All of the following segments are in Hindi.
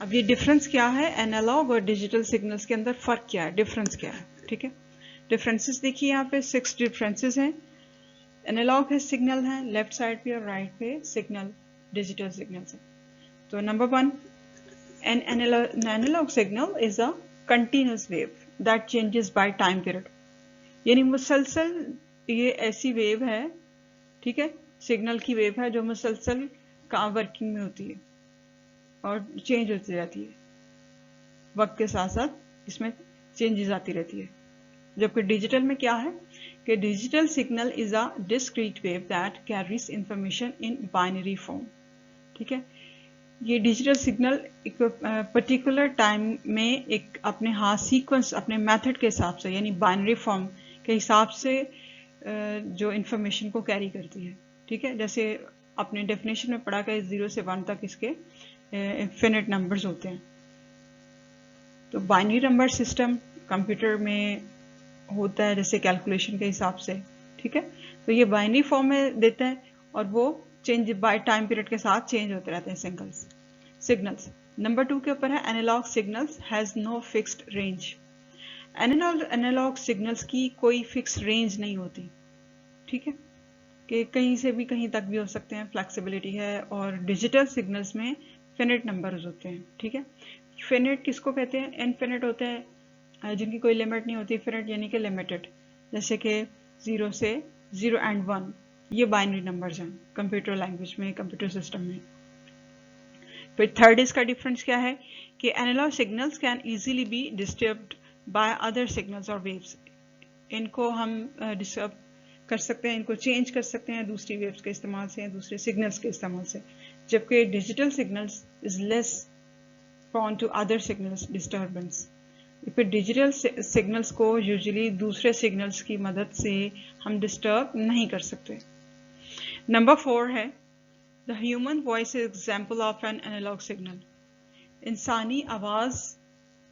अब ये डिफरेंस क्या है, एनालॉग और डिजिटल सिग्नल्स के अंदर फर्क क्या है, डिफरेंस क्या है, ठीक है। डिफरेंसेस देखिए यहाँ पे 6 डिफरेंसेस हैं। एनालॉग है सिग्नल है, लेफ्ट साइड पे और राइट पे सिग्नल डिजिटल सिग्नल्स है। तो number 1, an analogue signal is a continuous wave that changes by time period, यानी मुसलसल ये ऐसी वेव है, ठीक है, सिग्नल की वेव है जो मुसलसल का वर्किंग में होती है और चेंज होती रहती है, वक्त के साथ साथ इसमें चेंजेस आती रहती है। जबकि डिजिटल में क्या है कि digital signal is a discrete wave that carries information in binary form, ठीक है। ये डिजिटल सिग्नल एक पर्टिकुलर टाइम में एक अपने सीक्वेंस अपने मेथड के हिसाब से यानी बाइनरी फॉर्म के हिसाब से जो इंफॉर्मेशन को कैरी करती है, ठीक है। जैसे अपने डेफिनेशन में पढ़ा कि 0 से 1 तक इसके इन्फिनिट नंबर्स होते हैं। तो बाइनरी नंबर सिस्टम कंप्यूटर में होता है जैसे कैलकुलेशन के हिसाब से, ठीक है। तो ये बाइनरी फॉर्म में देता है और वो चेंज बाय टाइम पीरियड के साथ चेंज होते रहते हैं सिग्नल्स। नंबर 2 के ऊपर है analogue signals has no fixed range. Analogue signals की कोई फिक्स रेंज नहीं होती, ठीक है, कि कहीं से भी कहीं तक भी हो सकते हैं, फ्लेक्सिबिलिटी है। और डिजिटल सिग्नल्स में फिनिट नंबर्स होते हैं, ठीक है। फिनिट किसको कहते हैं, इनफिनिट होते हैं जिनकी कोई लिमिट नहीं होती, फिनिट यानी कि लिमिटेड, जैसे कि 0 से 0 and 1, ये बाइनरी नंबर्स हैं कंप्यूटर लैंग्वेज में, कंप्यूटर सिस्टम में। फिर थर्ड इसका डिफरेंस क्या है कि analogue signals can easily be disturbed by other signals और वेव्स। इनको हम डिस्टर्ब कर सकते हैं, इनको चेंज कर सकते हैं दूसरी वेव्स के इस्तेमाल से या दूसरे सिग्नल्स के इस्तेमाल से। जबकि digital signals is less prone to other signals disturbance। फिर डिजिटल सिग्नल्स को यूजुअली दूसरे सिग्नल्स की मदद से हम डिस्टर्ब नहीं कर सकते। नंबर 4 है the human voice is example of an analogue signal. इंसानी आवाज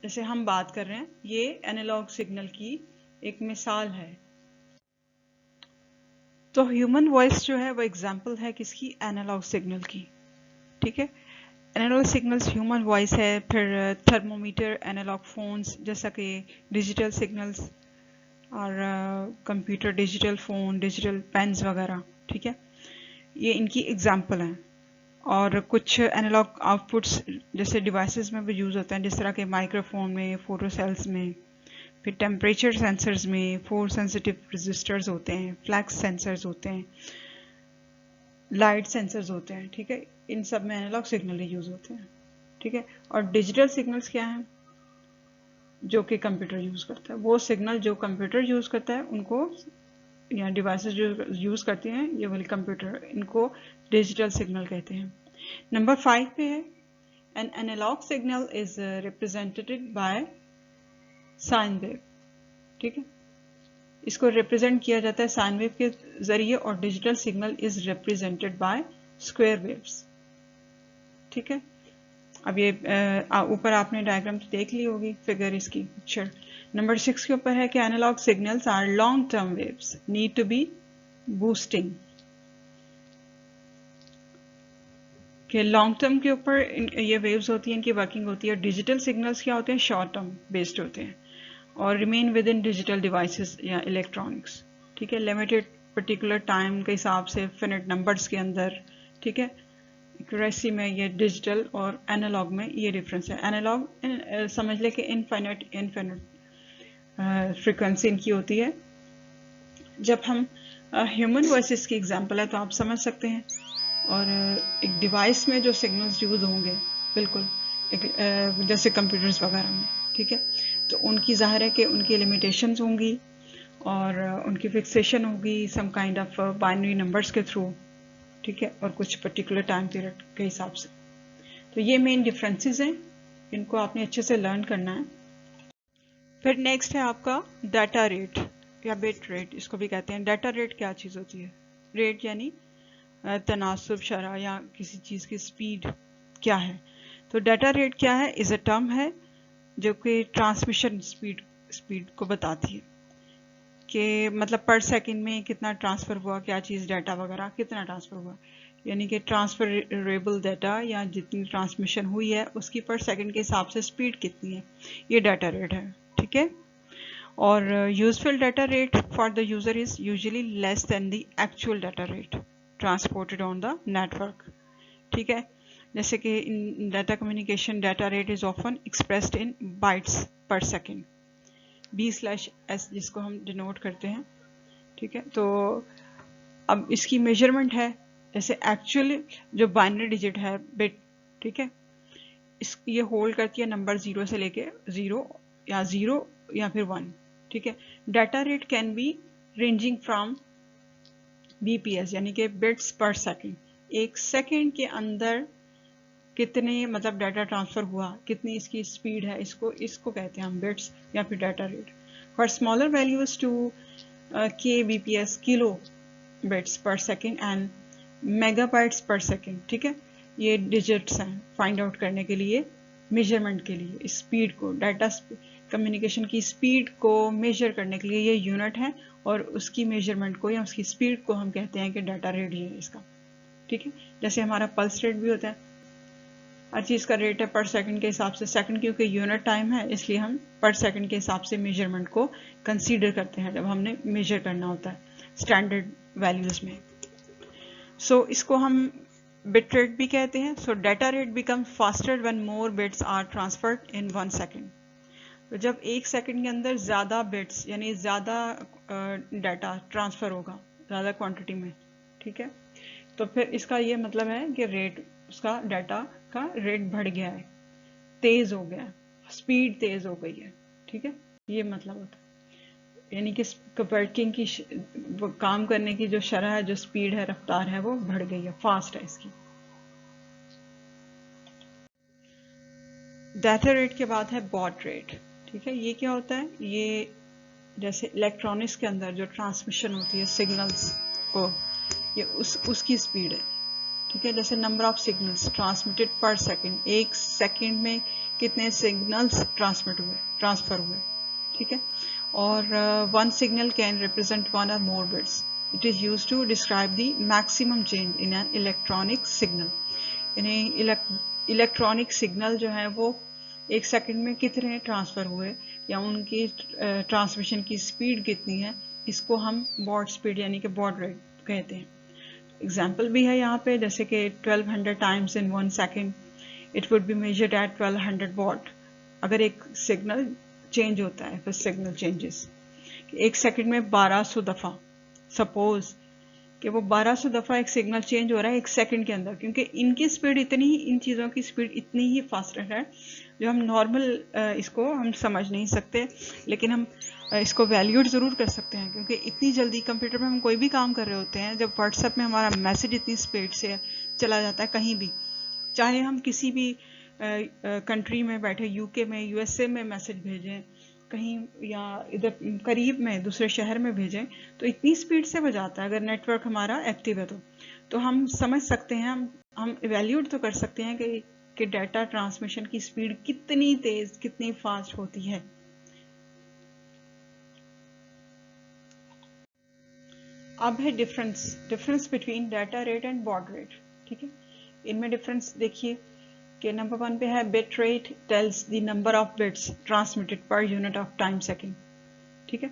जैसे हम बात कर रहे हैं, ये एनालॉग सिग्नल की एक मिसाल है। तो ह्यूमन वॉइस जो है वो एग्जाम्पल है किसकी, एनालॉग सिग्नल की, ठीक है। एनालॉग सिग्नल्स ह्यूमन वॉइस है, फिर थर्मोमीटर, एनालॉग फोन्स जैसा कि डिजिटल सिग्नल्स, और computer digital phone, digital pens वगैरह, ठीक है, ये इनकी एग्जांपल हैं। और कुछ एनालॉग आउटपुट्स जैसे डिवाइसेस में भी यूज़ होते हैं, जिस तरह के माइक्रोफोन में, फोटो सेल्स में, फिर टेम्परेचर सेंसर्स में फोर्स सेंसिटिव रजिस्टर्स होते हैं, फ्लैक्स सेंसर्स होते हैं, लाइट सेंसर्स होते हैं, ठीक है। इन सब में एनालॉग सिग्नल ही यूज होते हैं, ठीक है। और डिजिटल सिग्नल्स क्या हैं, जो कि कंप्यूटर यूज करता है। वो सिग्नल जो कंप्यूटर यूज करता है उनको, या डिवाइसेस जो यूज करते हैं ये वाले कंप्यूटर, इनको डिजिटल सिग्नल कहते हैं। नंबर 5 पे है an analogue signal is represented by sine wave, ठीक है। इसको रिप्रेजेंट किया जाता है साइन वेव के जरिए, और digital signal is represented bye square waves, ठीक है। अब ये ऊपर आपने डायग्राम तो देख ली होगी, फिगर इसकी पिक्चर। नंबर 6 के ऊपर है कि analogue signals are long term waves need to be boosting, कि लॉन्ग टर्म के ऊपर ये वेव्स होती हैं, इनकी वर्किंग होती है। डिजिटल सिग्नल्स क्या होते हैं, शॉर्ट टर्म बेस्ड होते हैं और remain with in digital devices या इलेक्ट्रॉनिक्स, ठीक है, लिमिटेड पर्टिकुलर टाइम के हिसाब से फिनिट नंबर्स के अंदर, ठीक है। एक्यूरेसी में ये डिजिटल और एनालॉग में ये डिफरेंस है। एनालॉग समझ ले कि इनफाइनाइट फ्रीक्वेंसी इनकी होती है। जब हम ह्यूमन वॉइसेस की एग्जांपल है तो आप समझ सकते हैं, और एक डिवाइस में जो सिग्नल्स यूज होंगे बिल्कुल एक, जैसे कंप्यूटर्स वगैरह में, ठीक है, तो उनकी जाहिर है कि उनकी लिमिटेशंस होंगी और उनकी फिक्सेशन होगी some kind of binary numbers के थ्रू, ठीक है, और कुछ पर्टिकुलर टाइम पीरियड के हिसाब से। तो ये मेन डिफरेंसेस हैं, इनको आपने अच्छे से लर्न करना है। फिर नेक्स्ट है आपका डाटा रेट या बिट रेट, इसको भी कहते हैं। डाटा रेट क्या चीज़ होती है, रेट यानी तनासुब शरह या किसी चीज़ की स्पीड क्या है। तो डाटा रेट क्या है, इज अ टर्म है जो कि ट्रांसमिशन स्पीड को बताती है, कि मतलब पर सेकंड में कितना ट्रांसफ़र हुआ, क्या चीज़ डाटा वगैरह कितना ट्रांसफ़र हुआ। यानी कि ट्रांसफरेबल डाटा या जितनी ट्रांसमिशन हुई है उसकी पर सेकंड के हिसाब से स्पीड कितनी है, ये डाटा रेट है, ठीक है। और useful data rate for the user is usually less than the actual data rate transported on the network, ठीक है। जैसे कि in data communication data rate is often expressed in bytes per second, B/S जिसको हम डिनोट करते हैं, ठीक है। तो अब इसकी मेजरमेंट है, जैसे एक्चुअल जो बाइनरी डिजिट है बिट, ठीक है, इस ये होल्ड करती है नंबर 0 से लेके 0 या फिर 1, ठीक है। Data rate can be ranging from BPS यानी कि बिट्स पर सेकेंड, एक सेकेंड के अंदर कितने मतलब डाटा ट्रांसफर हुआ, कितनी इसकी स्पीड है, इसको कहते हैं हम बिट्स या फिर data rate. For smaller values to kbps kilo bits per second and megabytes per second, ठीक है। ये डिजिट्स हैं फाइंड आउट करने के लिए, मेजरमेंट के लिए, स्पीड को, डाटा कम्युनिकेशन की स्पीड को मेजर करने के लिए ये यूनिट है, और उसकी मेजरमेंट को या उसकी स्पीड को हम कहते हैं कि डाटा रेट ये है इसका, ठीक है। जैसे हमारा पल्स रेट भी होता है, हर चीज़ का रेट है पर सेकंड के हिसाब से, सेकंड क्योंकि यूनिट टाइम है इसलिए हम पर सेकंड के हिसाब से मेजरमेंट को कंसीडर करते हैं जब हमने मेजर करना होता है स्टैंडर्ड वैल्यूज में। सो इसको हम बिट रेट भी कहते हैं। So data rate become faster when more bits are transferred in 1 second. तो जब 1 सेकेंड के अंदर ज़्यादा बिट्स यानी ज़्यादा डाटा ट्रांसफ़र होगा ज़्यादा क्वांटिटी में, ठीक है, तो फिर इसका ये मतलब है कि रेट, उसका डाटा का रेट बढ़ गया है, तेज़ हो गया है, स्पीड तेज़ हो गई है, ठीक है, ये मतलब होता है। यानी कि वर्किंग की काम करने की जो शरह है, जो स्पीड है, रफ्तार है, वो बढ़ गई है, फास्ट है इसकी। डाटा रेट के बाद है बॉड रेट, ठीक है। ये क्या होता है, ये जैसे इलेक्ट्रॉनिक्स के अंदर जो ट्रांसमिशन होती है सिग्नल्स को, ये उसकी स्पीड है, ठीक है। जैसे number of signals transmitted per second, एक सेकंड में कितने सिग्नल्स ट्रांसफर हुए, ठीक है। और one signal can represent one or more bits. It is used to describe the maximum change in an electronic signal. यानी इलेक्ट्रॉनिक सिग्नल जो है वो एक सेकंड में कितने ट्रांसफ़र हुए या उनकी ट्रांसमिशन की स्पीड कितनी है, इसको हम बॉड स्पीड यानी कि बॉड रेट कहते हैं। एग्जाम्पल भी है यहाँ पे, जैसे कि 1200 times in 1 second it would be measured eight 1200 what. अगर एक सिग्नल चेंज होता है, फिर सिग्नल चेंजेस एक सेकंड में 1200 दफ़ा, सपोज कि वो 1200 दफ़ा एक सिग्नल चेंज हो रहा है एक सेकंड के अंदर, क्योंकि इनकी स्पीड इतनी ही, इन चीज़ों की स्पीड इतनी ही फास्ट है जो हम नॉर्मल इसको हम समझ नहीं सकते, लेकिन हम इसको वैल्यूड ज़रूर कर सकते हैं, क्योंकि इतनी जल्दी कंप्यूटर में हम कोई भी काम कर रहे होते हैं, जब व्हाट्सएप में हमारा मैसेज इतनी स्पीड से चला जाता है कहीं भी, चाहे हम किसी भी कंट्री में बैठे, यूके में, यूएसए में मैसेज भेजें कहीं, या इधर करीब में दूसरे शहर में भेजें, तो इतनी स्पीड से बजाता है अगर नेटवर्क हमारा एक्टिव है तो हम समझ सकते हैं, हम इवैल्यूएट तो कर सकते हैं कि डाटा ट्रांसमिशन की स्पीड कितनी तेज, कितनी फास्ट होती है। अब है difference between data rate and baud rate, ठीक है। इनमें डिफरेंस देखिए कि नंबर 1 पे है bit rate tells the number of bits transmitted per unit of time second, ठीक है।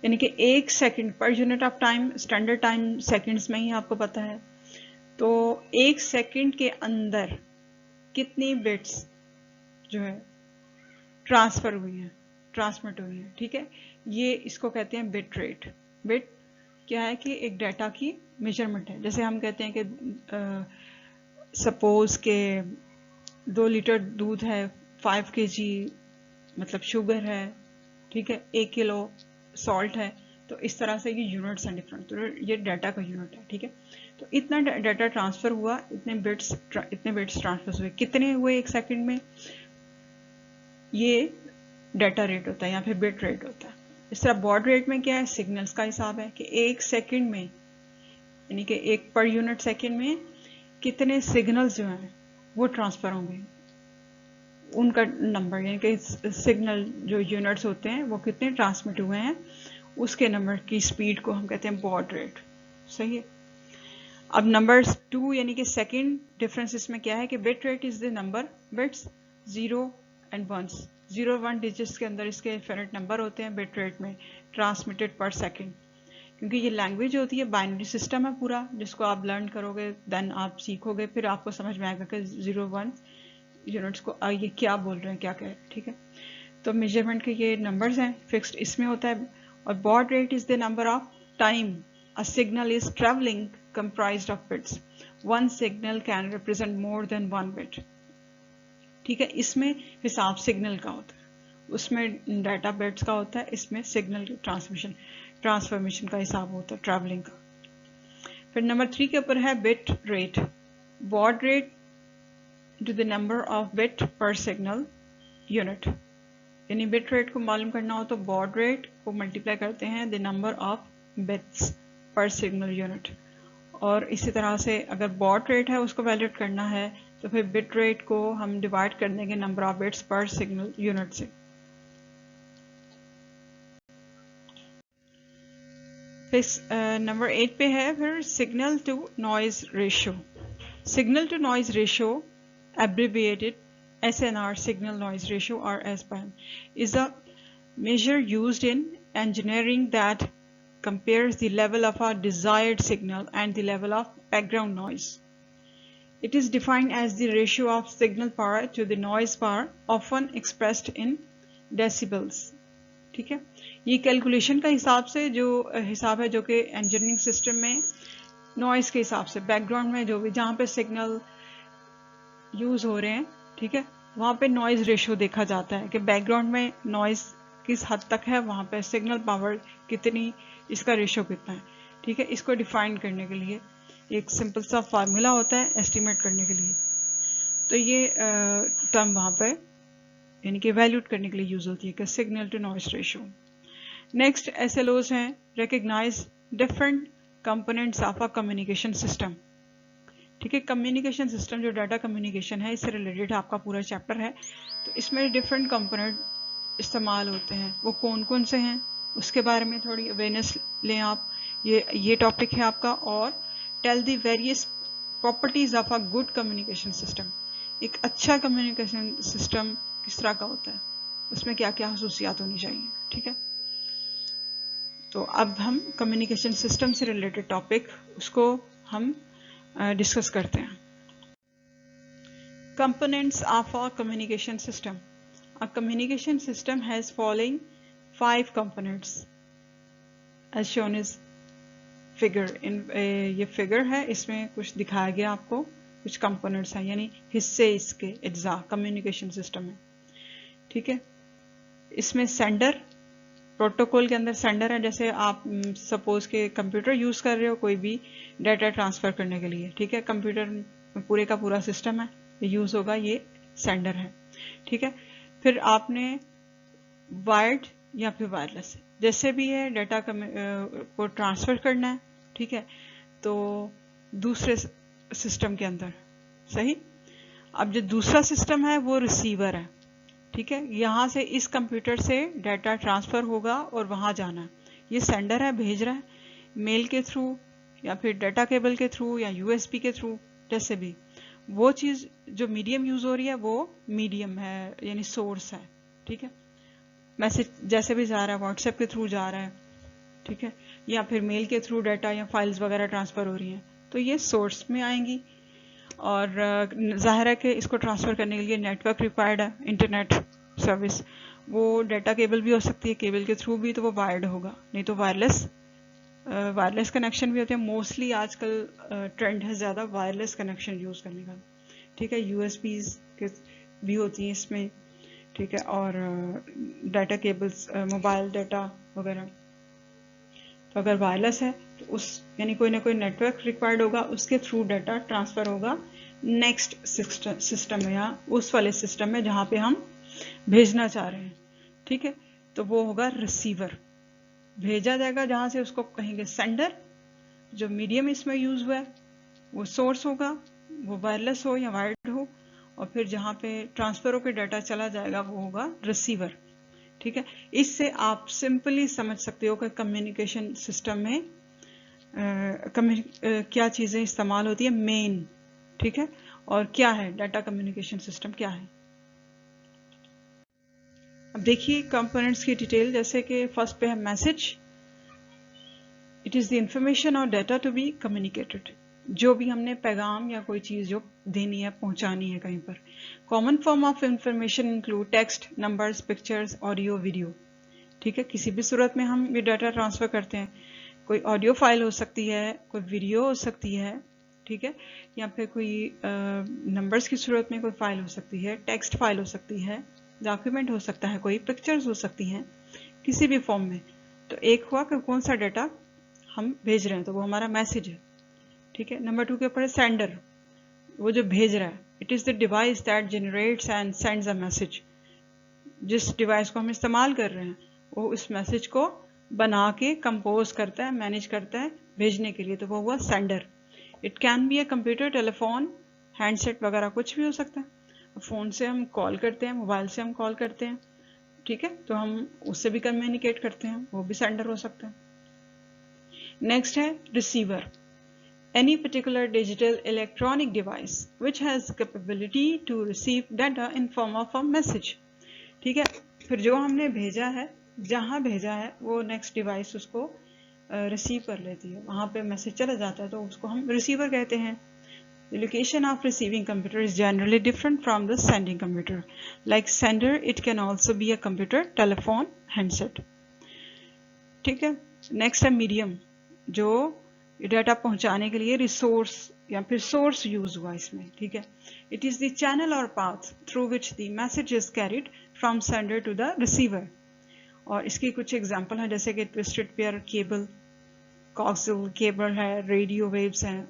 यानी कि एक second per unit of time, standard time seconds में ही आपको पता है, तो एक सेकेंड के अंदर कितनी बिट्स जो है ट्रांसफर हुई हैं, ट्रांसमिट हुई हैं, ठीक है। ये इसको कहते हैं बिट रेट। बिट क्या है कि एक डाटा की मेजरमेंट है। जैसे हम कहते हैं कि सपोज के 2 लीटर दूध है, 5 kg मतलब शुगर है, ठीक है, 1 किलो सॉल्ट है, तो इस तरह से ये यूनिट्स हैं डिफरेंट, तो ये डाटा का यूनिट है, ठीक है। तो इतना डाटा ट्रांसफर हुआ, इतने बिट्स ट्रांसफर हुए, कितने हुए एक सेकंड में, ये डाटा रेट होता है या फिर बिट रेट होता है। इस तरह बॉड रेट में क्या है, सिग्नल्स का हिसाब है कि एक सेकंड में, यानी कि एक पर यूनिट सेकंड में कितने सिग्नल्स जो हैं वो ट्रांसफर होंगे, उनका नंबर, यानी कि सिग्नल जो यूनिट्स होते हैं वो कितने ट्रांसमिट हुए हैं, उसके नंबर की स्पीड को हम कहते हैं बॉड रेट, सही है। अब नंबर 2 यानी कि सेकंड डिफरेंस इसमें क्या है कि bit rate is the number bits 0 and 1 0 1 digits के अंदर इसके इनफिनिट नंबर होते हैं बिट रेट में ट्रांसमिटेड पर सेकंड। क्योंकि ये लैंग्वेज होती है, बाइनरी सिस्टम है पूरा, जिसको आप लर्न करोगे देन आप सीखोगे, फिर आपको समझ में आएगा कि 0 1 यूनिट्स को ये क्या बोल रहे हैं, क्या क्या है। ठीक है, तो मेजरमेंट के ये नंबर्स हैं, फिक्स्ड इसमें होता है। और baud rate is the number of time a signal is travelling comprised of bits. One signal can represent more than one bit. ठीक है, इसमें हिसाब सिग्नल का होता है, उसमें डाटा बिट्स का होता है, इसमें सिग्नल ट्रांसफॉर्मेशन का हिसाब होता है, ट्रैवलिंग का। फिर नंबर 3 के ऊपर है bit rate. Baud rate to the number of bit per signal unit, यानी बिट रेट को मालूम करना हो तो बॉड रेट को मल्टीप्लाई करते हैं the number of bits per signal unit. और इसी तरह से अगर बॉड रेट है उसको वैल्यूएट करना है तो फिर बिट रेट को हम डिवाइड कर देंगे number of bits per signal unit से। फिर नंबर 8 पे है फिर signal to noise ratio. Signal to noise ratio abbreviated SNR, signal noise ratio, or SNR, is a measure used in engineering that compares the level of a desired signal and the level of background noise. It is defined as the ratio of signal power to the noise power, often expressed in decibels. ठीक है, ये कैलकुलेशन का हिसाब से जो हिसाब है जो कि इंजीनियरिंग सिस्टम में नॉइज के हिसाब से बैकग्राउंड में जो भी जहाँ पे सिग्नल यूज हो रहे हैं, ठीक है, वहाँ पे नॉइज रेशियो देखा जाता है कि बैकग्राउंड में नॉइज किस हद तक है, वहाँ पे सिग्नल पावर कितनी, इसका रेशियो कितना है। ठीक है, इसको डिफाइन करने के लिए एक सिंपल सा फार्मूला होता है एस्टिमेट करने के लिए, तो ये टर्म वहाँ पे यानी कि वैल्यूट करने के लिए यूज होती है कि signal to noise ratio. Next SLOs हैं, recognise different components of a communication system. ठीक है, कम्युनिकेशन सिस्टम जो डाटा कम्युनिकेशन है इससे रिलेटेड आपका पूरा चैप्टर है, तो इसमें डिफरेंट कंपोनेंट इस्तेमाल होते हैं, वो कौन कौन से हैं उसके बारे में थोड़ी अवेयरनेस लें आप, ये टॉपिक है आपका। और tell the various properties of a good communication system, एक अच्छा कम्युनिकेशन सिस्टम किस तरह का होता है, उसमें क्या क्या खसूसियात होनी चाहिए। ठीक है, तो अब हम कम्युनिकेशन सिस्टम से रिलेटेड टॉपिक उसको हम डिस्कस करते हैं। Components of a communication system. A communication system has following 5 components as shown is figure. ये figure है, इसमें कुछ दिखाया गया आपको, कुछ components हैं यानी हिस्से इसके अज्जा कम्युनिकेशन सिस्टम में। ठीक है, इसमें सेंडर, प्रोटोकॉल के अंदर सेंडर है, जैसे आप सपोज के कंप्यूटर यूज कर रहे हो कोई भी डाटा ट्रांसफर करने के लिए। ठीक है, कंप्यूटर में पूरे का पूरा सिस्टम है, ये यूज होगा, ये सेंडर है। ठीक है, फिर आपने वायर्ड या फिर वायरलेस जैसे भी है डाटा को ट्रांसफर करना है। ठीक है, तो दूसरे सिस्टम के अंदर सही। अब जो दूसरा सिस्टम है वो रिसीवर है। ठीक है, यहाँ से इस कंप्यूटर से डाटा ट्रांसफर होगा और वहाँ जाना, ये सेंडर है, भेज रहा है मेल के थ्रू या फिर डाटा केबल के थ्रू या USB के थ्रू, जैसे भी वो चीज़ जो मीडियम यूज हो रही है वो मीडियम है यानी सोर्स है। ठीक है, मैसेज जैसे भी जा रहा है व्हाट्सएप के थ्रू जा रहा है, ठीक है, या फिर मेल के थ्रू डाटा या फाइल्स वगैरह ट्रांसफर हो रही हैं, तो ये सोर्स में आएंगी। और जाहिर है कि इसको ट्रांसफर करने के लिए नेटवर्क रिक्वायर्ड है, इंटरनेट सर्विस, वो डाटा केबल भी हो सकती है, केबल के थ्रू भी, तो वो वायर्ड होगा, नहीं तो वायरलेस कनेक्शन भी होते हैं। मोस्टली आजकल ट्रेंड है ज़्यादा वायरलेस कनेक्शन यूज करने का। ठीक है, USBs के भी होती हैं इसमें। ठीक है, और डाटा केबल्स, मोबाइल डाटा वगैरह, तो अगर वायरलेस है तो उस यानी कोई ना कोई नेटवर्क रिक्वायर्ड होगा, उसके थ्रू डाटा ट्रांसफर होगा नेक्स्ट सिस्टम में या उस वाले सिस्टम में जहाँ पे हम भेजना चाह रहे हैं। ठीक है, तो वो होगा रिसीवर, भेजा जाएगा जहाँ से उसको कहेंगे सेंडर, जो मीडियम इसमें यूज हुआ है वो सोर्स होगा, वो वायरलेस हो या वायर्ड हो, और फिर जहाँ पे ट्रांसफर होकर डाटा चला जाएगा वो होगा रिसीवर। ठीक है, इससे आप सिंपली समझ सकते हो कि कम्युनिकेशन सिस्टम में क्या चीज़ें इस्तेमाल होती है, मेन, ठीक है, और क्या है डाटा कम्युनिकेशन सिस्टम क्या है। अब देखिए कंपोनेंट्स की डिटेल, जैसे कि फर्स्ट पे है message, it is the information और डाटा टू बी कम्युनिकेटेड, जो भी हमने पैगाम या कोई चीज़ जो देनी है, पहुंचानी है कहीं पर। Common form of information include text, numbers, pictures, audio, video, ठीक है, किसी भी सूरत में हम ये डाटा ट्रांसफ़र करते हैं। कोई ऑडियो फाइल हो सकती है, कोई वीडियो हो सकती है, ठीक है, या फिर कोई नंबर्स की सूरत में कोई फाइल हो सकती है, टेक्स्ट फाइल हो सकती है, डॉक्यूमेंट हो सकता है, कोई पिक्चर्स हो सकती हैं, किसी भी फॉर्म में। तो एक हुआ कि कौन सा डाटा हम भेज रहे हैं, तो वो हमारा मैसेज है, ठीक है। नंबर 2 के ऊपर है सेंडर, वो जो भेज रहा है, it is the device that generates and sends a message, जिस डिवाइस को हम इस्तेमाल कर रहे हैं वो उस मैसेज को बना के कंपोज करता है, मैनेज करता है भेजने के लिए, तो वो हुआ sender. It can be a computer, telephone, handset वगैरह कुछ भी हो सकता है। फ़ोन से हम कॉल करते हैं, मोबाइल से हम कॉल करते हैं, ठीक है, तो हम उससे भी कम्युनिकेट करते हैं, वो भी सेंडर हो सकता है। नेक्स्ट है receiver, any particular digital electronic device which has capability to receive data in form of a message, ठीक है। फिर जो हमने भेजा है, जहाँ भेजा है, वो नेक्स्ट डिवाइस उसको रिसीव कर लेती है, वहाँ पे मैसेज चला जाता है, तो उसको हम रिसीवर कहते हैं। The location of receiving computer is generally different from the sending computer. Like sender, it can also be a computer, telephone, handset. ठीक है। नेक्स्ट है मीडियम, जो डाटा पहुंचाने के लिए रिसोर्स या फिर सोर्स यूज हुआ इसमें, ठीक है। इट इज द चैनल और path through which the message is carried from sender to the receiver. और इसकी कुछ एग्जांपल हैं, जैसे कि twisted pair cable, coaxial cable है, रेडियो वेव्स हैं,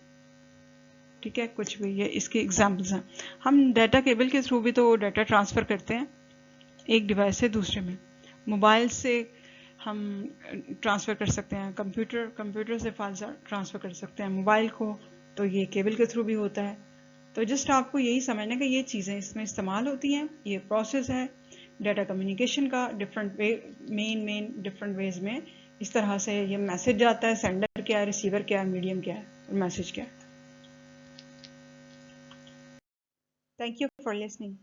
ठीक है, कुछ भी ये इसके एग्जांपल्स हैं। हम डाटा केबल के थ्रू भी तो डाटा ट्रांसफर करते हैं एक डिवाइस से दूसरे में। मोबाइल से हम ट्रांसफ़र कर सकते हैं, कंप्यूटर से फाइल ट्रांसफ़र कर सकते हैं मोबाइल को, तो ये केबल के थ्रू भी होता है। तो जस्ट आपको यही समझना कि ये चीज़ें इसमें इस्तेमाल होती हैं, ये प्रोसेस है डाटा कम्युनिकेशन का, different way, main different ways में इस तरह से ये मैसेज जाता है। सेंडर क्या है, रिसीवर क्या है, मीडियम क्या है, और मैसेज क्या है। Thank you for listening.